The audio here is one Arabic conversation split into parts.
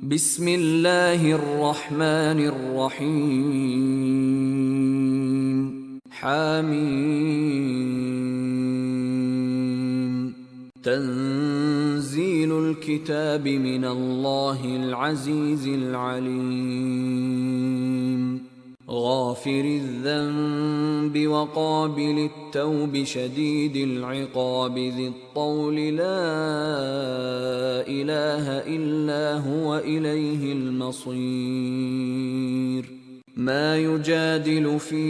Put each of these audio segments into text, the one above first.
بسم الله الرحمن الرحيم حميم تنزيل الكتاب من الله العزيز العليم غافر الذنب وقابل التوب شديد العقاب ذي الطول لا إله إلا هو إليه المصير ما يجادل في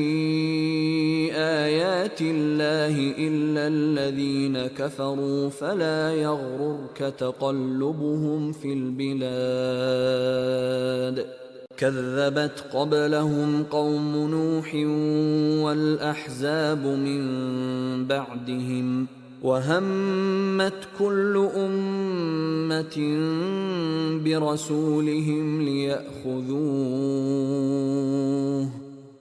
آيات الله إلا الذين كفروا فلا يغررك تقلبهم في البلاد كذبت قبلهم قوم نوح والأحزاب من بعدهم وهمت كل أمة برسولهم ليأخذوه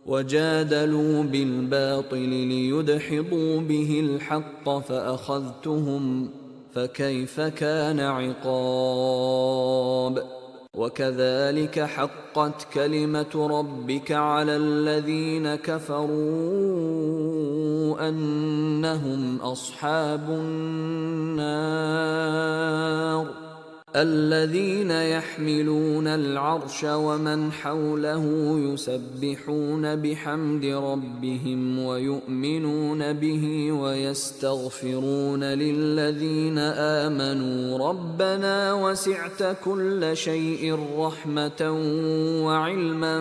وجادلوا بالباطل ليدحضوا به الحق فأخذتهم فكيف كان عقاب وكذلك حقت كلمة ربك على الذين كفروا أنهم أصحاب النار الذين يحملون العرش ومن حوله يسبحون بحمد ربهم ويؤمنون به ويستغفرون للذين آمنوا ربنا وسعت كل شيء رحمة وعلما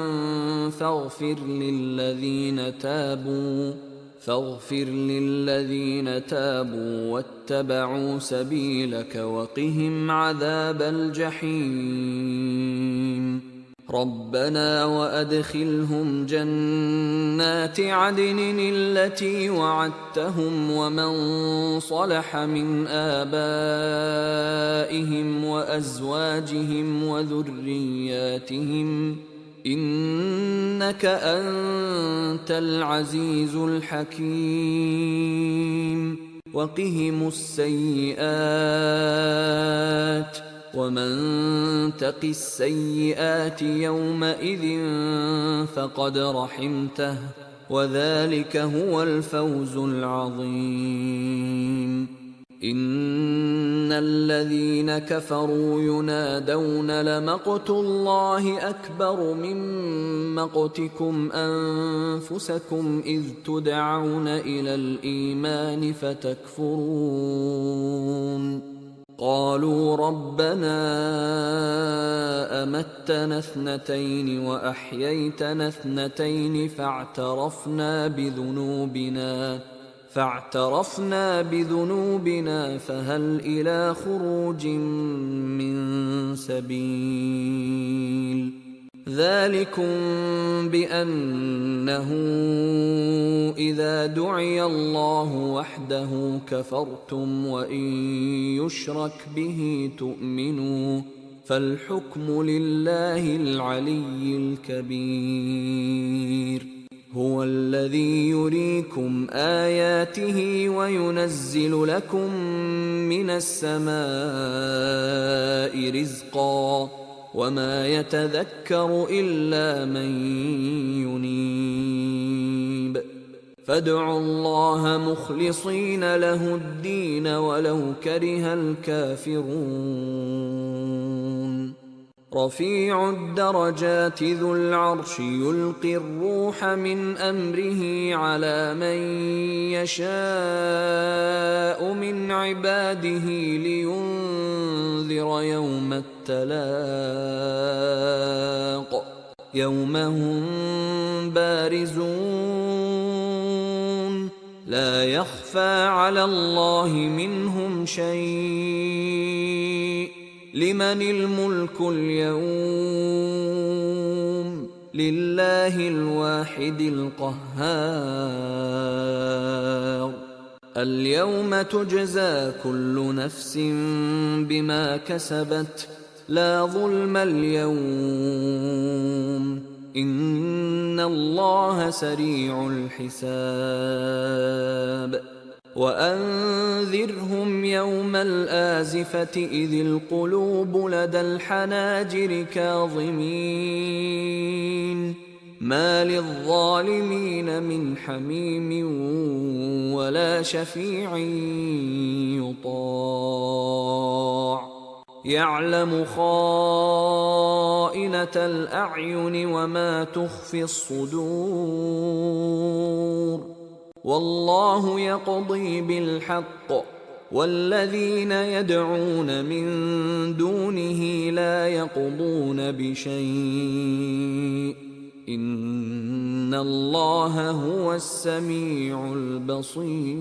فاغفر للذين تابوا واتبعوا سبيلك وقهم عذاب الجحيم ربنا وأدخلهم جنات عدن التي وعدتهم ومن صلح من آبائهم وأزواجهم وذرياتهم إنك أنت العزيز الحكيم وقهم السيئات ومن تق السيئات يومئذ فقد رحمته وذلك هو الفوز العظيم إن الذين كفروا ينادون لمقت الله أكبر من مقتكم أنفسكم إذ تدعون إلى الإيمان فتكفرون قالوا ربنا أمتنا اثنتين وأحييتنا اثنتين فاعترفنا بذنوبنا فهل إلى خروج من سبيل ذلكم بأنه إذا دعي الله وحده كفرتم وإن يشرك به تؤمنوا فالحكم لله العلي الكبير هو الذي يريكم آياته وينزل لكم من السماء رزقا وما يتذكر إلا من ينيب فادعوا الله مخلصين له الدين ولو كره الكافرون رفيع الدرجات ذو العرش يلقي الروح من أمره على من يشاء من عباده لينذر يوم التلاق يوم هم بارزون لا يخفى على الله منهم شيء لمن الملك اليوم لله الواحد القهار اليوم تجزى كل نفس بما كسبت لا ظلم اليوم إن الله سريع الحساب وأنذرهم يوم الآزفة إذ القلوب لدى الحناجر كاظمين ما للظالمين من حميم ولا شفيع يطاع يعلم خائنة الأعين وما تخفي الصدور والله يقضي بالحق والذين يدعون من دونه لا يقضون بشيء إن الله هو السميع البصير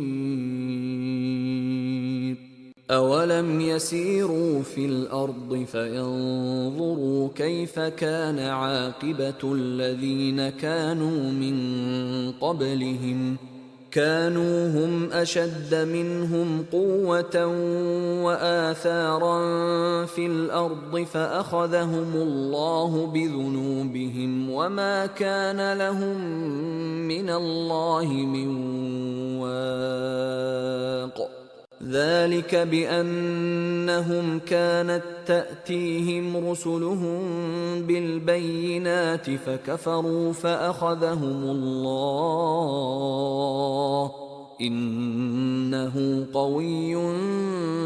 أولم يسيروا في الأرض فينظروا كيف كان عاقبة الذين كانوا من قبلهم كانوا هم أشد منهم قوة وآثارا في الأرض فأخذهم الله بذنوبهم وما كان لهم من الله من واق ذلك بأنهم كانت تأتيهم رسلهم بالبينات فكفروا فأخذهم الله إنه قوي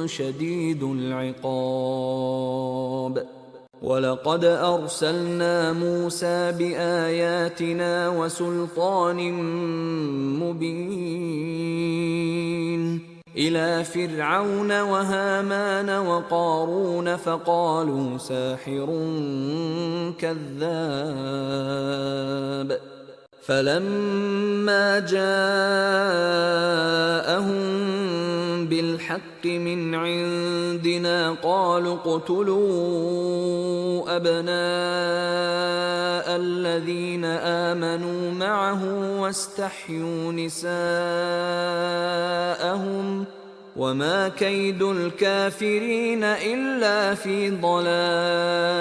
شديد العقاب ولقد أرسلنا موسى بآياتنا وسلطان مبين إلى فرعون وهامان وقارون فقالوا ساحر كذاب فلما جاءهم بالحق من عندنا قالوا اقتلوا أبناء الذين آمنوا معه واستحيوا نساءهم وما كيد الكافرين إلا في ضلال